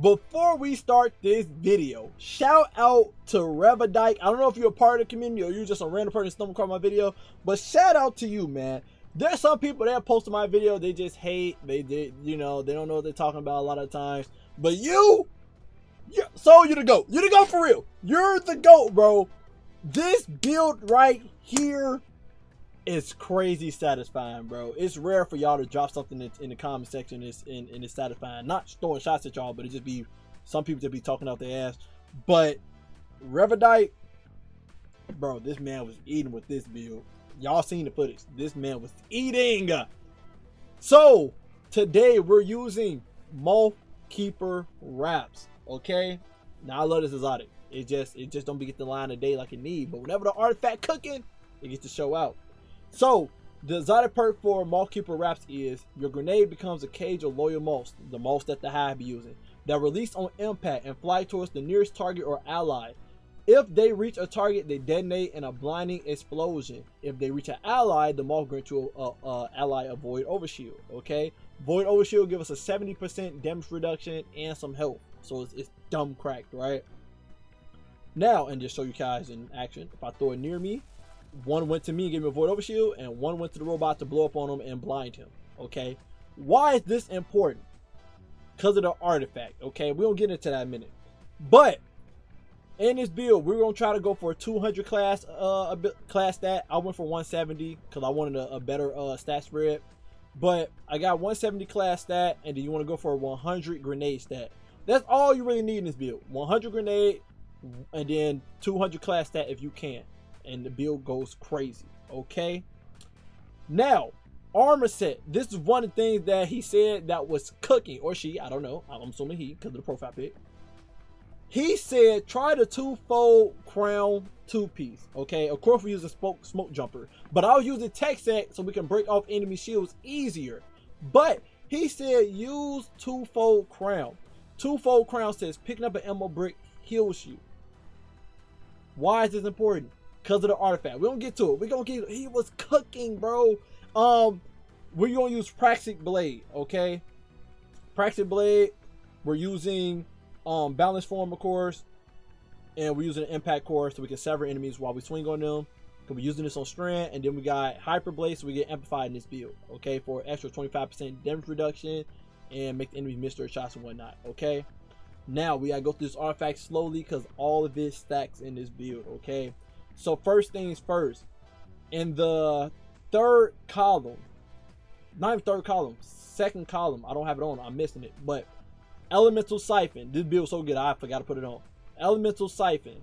Before we start this video, shout out to Revedike. I don't know if you're a part of the community or you're just a random person stumbled across my video, but shout out to you, man. There's some people that posted my video, they just hate, they don't know what they're talking about a lot of times. But you're the GOAT. You're the GOAT for real. You're the GOAT, bro. This build right here is crazy satisfying, bro. It's rare for y'all to drop something that's in the comment section and it's satisfying. Not throwing shots at y'all, but it just be some people just be talking out their ass. But Revedike, bro, this man was eating with this build. Y'all seen the footage. This man was eating. So today we're using Mothkeeper wraps. Okay. Now I love this exotic. It just don't be get the line of day like it need. But whenever the artifact cooking, it gets to show out. So the exotic perk for Mothkeeper wraps is your grenade becomes a cage of loyal moths, the moths that the hive be using, that release on impact and fly towards the nearest target or ally. If they reach a target, they detonate in a blinding explosion. If they reach an ally, the moth grants you a ally a void overshield. Okay, void overshield give us a 70% damage reduction and some health. So it's dumb cracked, right? Now, and just show you guys in action, if I throw it near me, one went to me and gave me a void overshield, and one went to the robot to blow up on him and blind him. Okay, why is this important? Because of the artifact. Okay, we don't get into that in a minute, but in this build we're gonna try to go for a 200 class stat. I went for 170 because I wanted a better stat spread, but I got 170 class stat, and then you want to go for a 100 grenade stat. That's all you really need in this build. 100 grenade and then 200 class stat if you can, and the build goes crazy. Okay, now armor set. This is one of the things that he said that was cooking, or she, I don't know, I'm assuming he because of the profile pic. He said try the two-fold crown two-piece. Okay, of course we use a smoke jumper, but I was using tech set so we can break off enemy shields easier. But he said use two-fold crown. Two-fold crown says picking up an ammo brick heals you. Why is this important? Because of the artifact. We don't get to it. He was cooking, bro. We're gonna use Praxic Blade. Okay, Praxic Blade. We're using balance form, of course, and we're using an impact core so we can sever enemies while we swing on them. Because we're using this on strand, and then we got hyper blade so we get amplified in this build. Okay, for extra 25% damage reduction and make the enemies miss their shots and whatnot. Okay, now we gotta go through this artifact slowly because all of it stacks in this build. Okay, so first things first, in the third column, not even third column, second column, I don't have it on, I'm missing it, but Elemental Siphon. This build is so good I forgot to put it on. Elemental Siphon,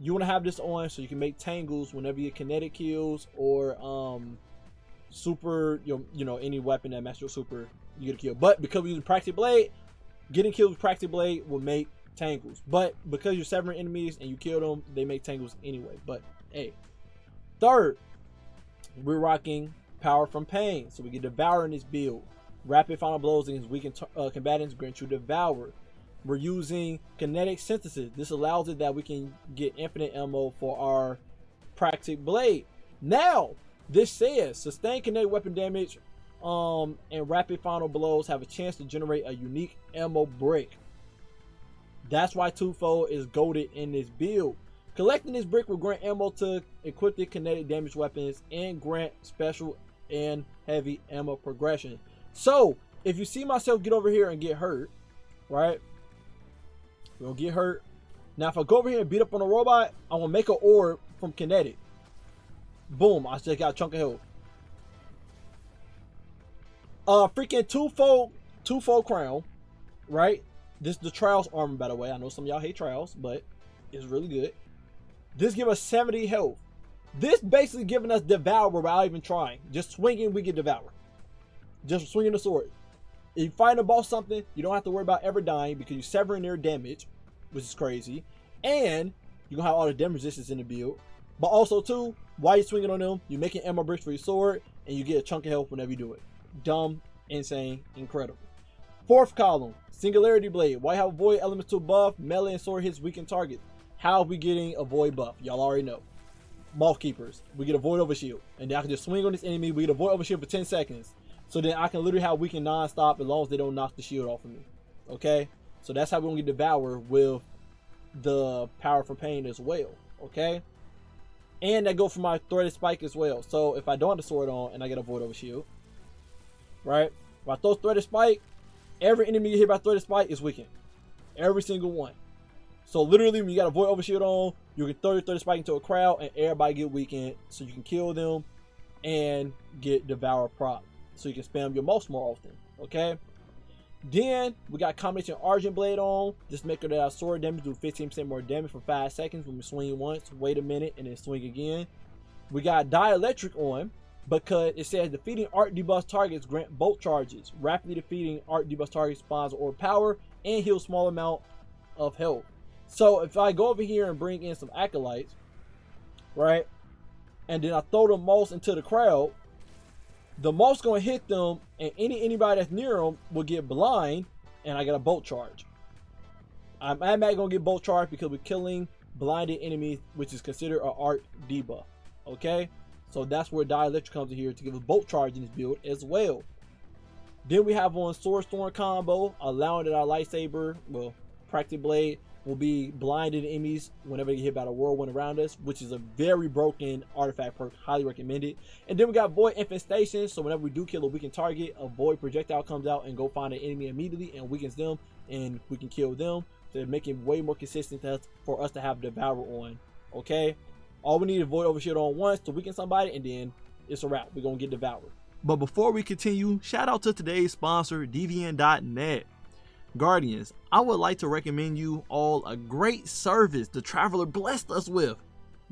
you want to have this on so you can make tangles whenever you kinetic kills or super, you know, any weapon that matches your super, you get a kill. But because we're using Praxic Blade, getting killed with Praxic Blade will make tangles. But because you're severing enemies and you kill them, they make tangles anyway. But hey, third, we're rocking Power from Pain, so we can devour in this build. Rapid final blows against weakened combatants grant you devour. We're using kinetic synthesis. This allows it that we can get infinite ammo for our Praxic Blade. Now, this says sustained kinetic weapon damage and rapid final blows have a chance to generate a unique ammo brick. That's why twofold is goated in this build. Collecting this brick will grant ammo to equipped kinetic damage weapons and grant special and heavy ammo progression. So if you see myself get over here and get hurt, right? We'll get hurt. Now if I go over here and beat up on a robot, I'm gonna make an orb from kinetic. Boom, I just got a chunk of health. Freaking twofold crown, right? This is the trials armor, by the way. I know some of y'all hate trials, but it's really good. This give us 70 health. This basically giving us devour without even trying. Just swinging, we get devour. Just swinging the sword. If you fight a boss something, you don't have to worry about ever dying because you're severing their damage, which is crazy. And you're gonna have all the damage resistance in the build. But also too, while you're swinging on them, you're making ammo bricks for your sword, and you get a chunk of health whenever you do it. Dumb, insane, incredible. Fourth column, Singularity Blade. While you have a void elemental buff, melee and sword hits weaken targets. How are we getting a void buff? Y'all already know. Mothkeepers, we get a void overshield, and then I can just swing on this enemy. We get a void overshield for 10 seconds. So then I can literally have weaken non-stop as long as they don't knock the shield off of me. Okay? So that's how we're gonna get devoured with the power from pain as well. Okay, and that go for my threaded spike as well. So if I don't have the sword on and I get a void over shield, right? If I throw threaded spike, every enemy you hit by threaded spike is weakened. Every single one. So literally when you got a void over shield on, you can throw your threaded spike into a crowd and everybody get weakened, so you can kill them and get devour prop, so you can spam your most more often. Okay, then we got combination Argent Blade on. Just make sure that our sword damage do 15% more damage for 5 seconds when we swing once, wait a minute, and then swing again. We got Dielectric on because it says defeating art debuff targets grant bolt charges. Rapidly defeating art debuff targets spawns or power and heals small amount of health. So if I go over here and bring in some acolytes, right, and then I throw the most into the crowd, the most gonna hit them, and anybody that's near them will get blind, and I get a bolt charge. I'm not gonna get bolt charge because we're killing blinded enemies, which is considered an art debuff. Okay, so that's where Dielectric comes in here to give a bolt charge in this build as well. Then we have on Sword Storm combo, allowing that our lightsaber, well, Praxic Blade, will be blinded enemies whenever they get hit by the whirlwind around us, which is a very broken artifact perk, highly recommended. And then we got Void Infestation, so whenever we do kill a weakened target, a void projectile comes out and go find an enemy immediately and weakens them, and we can kill them. So they're making way more consistent for us to have Devour on. Okay, all we need is Void Overshield on once to weaken somebody, and then it's a wrap. We're gonna get Devoured. But before we continue, shout out to today's sponsor, DVN.net. Guardians, I would like to recommend you all a great service the Traveler blessed us with,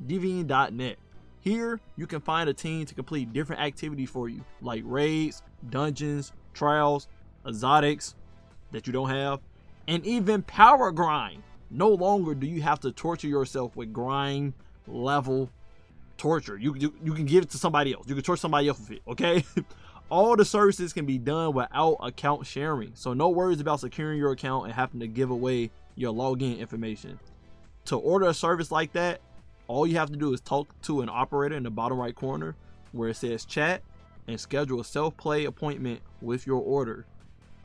DVN.net. Here, you can find a team to complete different activities for you, like raids, dungeons, trials, exotics that you don't have, and even power grind. No longer do you have to torture yourself with grind level torture. You can give it to somebody else. You can torture somebody else with it, okay? All the services can be done without account sharing, so no worries about securing your account and having to give away your login information. To order a service like that, all you have to do is talk to an operator in the bottom right corner where it says chat and schedule a self-play appointment with your order.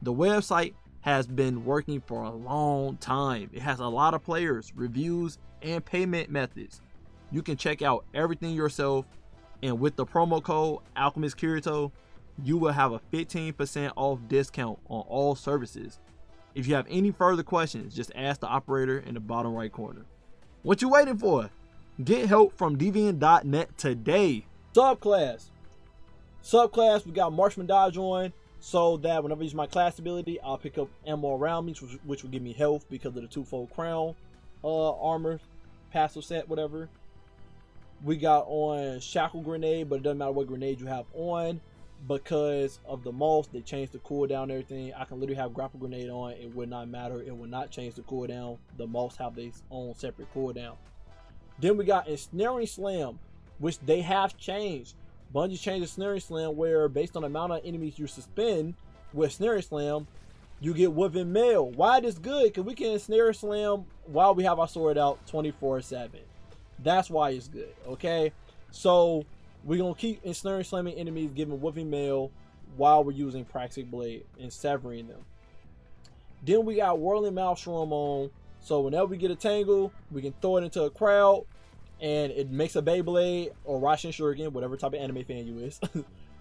The website has been working for a long time. It has a lot of players, reviews, and payment methods. You can check out everything yourself, and with the promo code AlchemistKirito, you will have a 15% off discount on all services. If you have any further questions, just ask the operator in the bottom right corner. What you waiting for? Get help from DVN.net today. Subclass, we got Marksman Dodge on, so that whenever I use my class ability, I'll pick up ammo around me, which will give me health because of the twofold crown armor, passive set, whatever. We got on Shackle Grenade, but it doesn't matter what grenade you have on. Because of the most, they changed the cooldown and everything. I can literally have Grapple Grenade on, it would not matter, it will not change the cooldown. The most have their own separate cooldown. Then we got Ensnaring Slam, which they have changed. Bungie changed Ensnaring Slam where based on the amount of enemies you suspend with Ensnaring Slam, you get Woven Mail. Why this good? Because we can Ensnare Slam while we have our sword out 24/7. That's why it's good, okay? So we're going to keep ensnaring slamming enemies, giving Woofing Mail while we're using Praxic Blade and severing them. Then we got Whirling Maelstrom on, so whenever we get a tangle, we can throw it into a crowd, and it makes a Beyblade or Rasen Shuriken, whatever type of anime fan you is,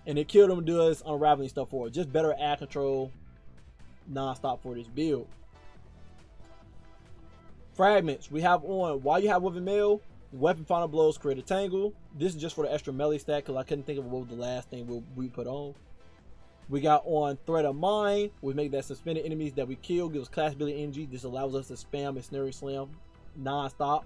and it kills them and does unraveling stuff for it. Just better ad control non-stop for this build. Fragments, we have on, while you have Woofing Mail, Weapon Final Blows create a tangle. This is just for the extra melee stat because I couldn't think of what was the last thing we put on. We got on Threat of Mind, which make that suspended enemies that we kill gives class ability energy. This allows us to spam and snare slam non-stop.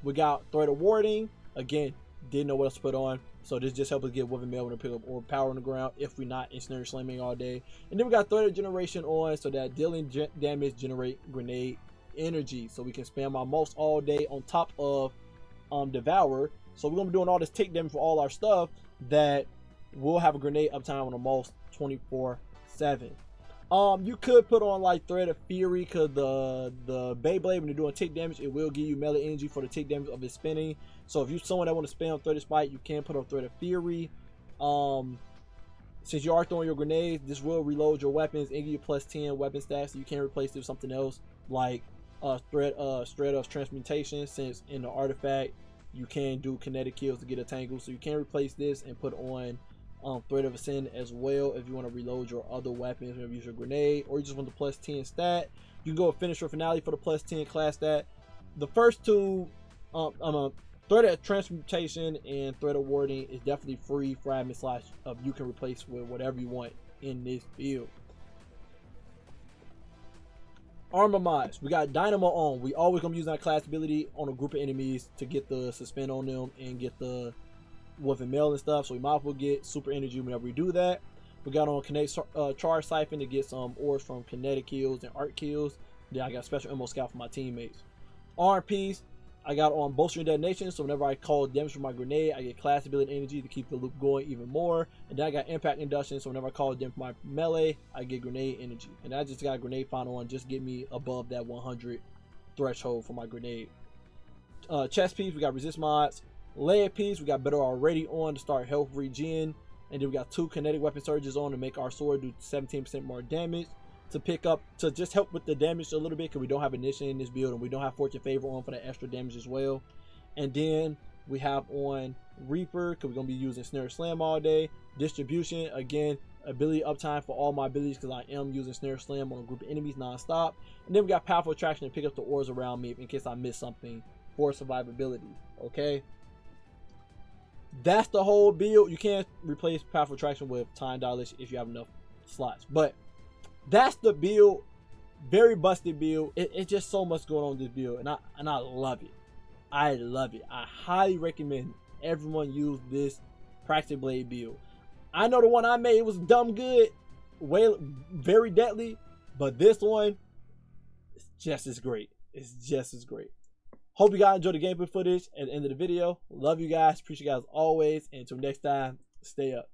We got Threat of Warding. Again, didn't know what else to put on, so this just helps us get Woven Mail when we pick up or power on the ground if we're not ensnare slamming all day. And then we got Threat of Generation on, so that dealing damage generate grenade energy, so we can spam our most all day on top of Devour. So we're gonna be doing all this take damage for all our stuff that will have a grenade uptime on the most 24/7. You could put on like Thread of Fury because the Beyblade, when you're doing tick damage, it will give you melee energy for the tick damage of its spinning. So if you're someone that want to spam Thread of Spike, you can put on Thread of Fury. Since you are throwing your grenades, this will reload your weapons and give you plus 10 weapon stats, so you can replace it with something else like threat of transmutation, since in the artifact you can do kinetic kills to get a tangle, so you can replace this and put on threat of ascend as well if you want to reload your other weapons, maybe use your grenade, or you just want the plus 10 stat. You can go with finisher finale for the plus 10 class stat. The first two, threat of transmutation and threat of warding, is definitely free fragment slash you can replace with whatever you want in this build. Armor mods, we got Dynamo on. We always gonna use that class ability on a group of enemies to get the suspend on them and get the wolf and mail and stuff, so we might as well get super energy whenever we do that. We got on kinetic charge siphon to get some ores from kinetic kills and art kills. Then I got special ammo scout for my teammates. Arm piece, I got on bolstering detonation, so whenever I call damage from my grenade, I get class ability energy to keep the loop going even more. And then I got impact induction, so whenever I call damage from my melee, I get grenade energy. And I just got grenade final on, just get me above that 100 threshold for my grenade. Chest piece, we got resist mods. Leg piece, we got better already on to start health regen. And then we got 2 kinetic weapon surges on to make our sword do 17% more damage. To pick up, to just help with the damage a little bit, because we don't have initiation in this build and we don't have fortune favor on for the extra damage as well. And then we have on Reaper, because we're going to be using snare slam all day. Distribution, again, ability uptime for all my abilities, because I am using snare slam on a group of enemies non-stop. And then we got powerful attraction to pick up the ores around me in case I miss something for survivability. Okay, that's the whole build. You can't replace powerful attraction with time dilation if you have enough slots, but that's the build. Very busted build. It's just so much going on in this build, and I love it. I love it. I highly recommend everyone use this Praxic Blade build. I know the one I made, it was dumb good, very deadly, but this one is just as great. It's just as great. Hope you guys enjoyed the gameplay footage at the end of the video. Love you guys. Appreciate you guys always. And until next time, stay up.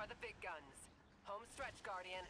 by the big guns. Home stretch, Guardian.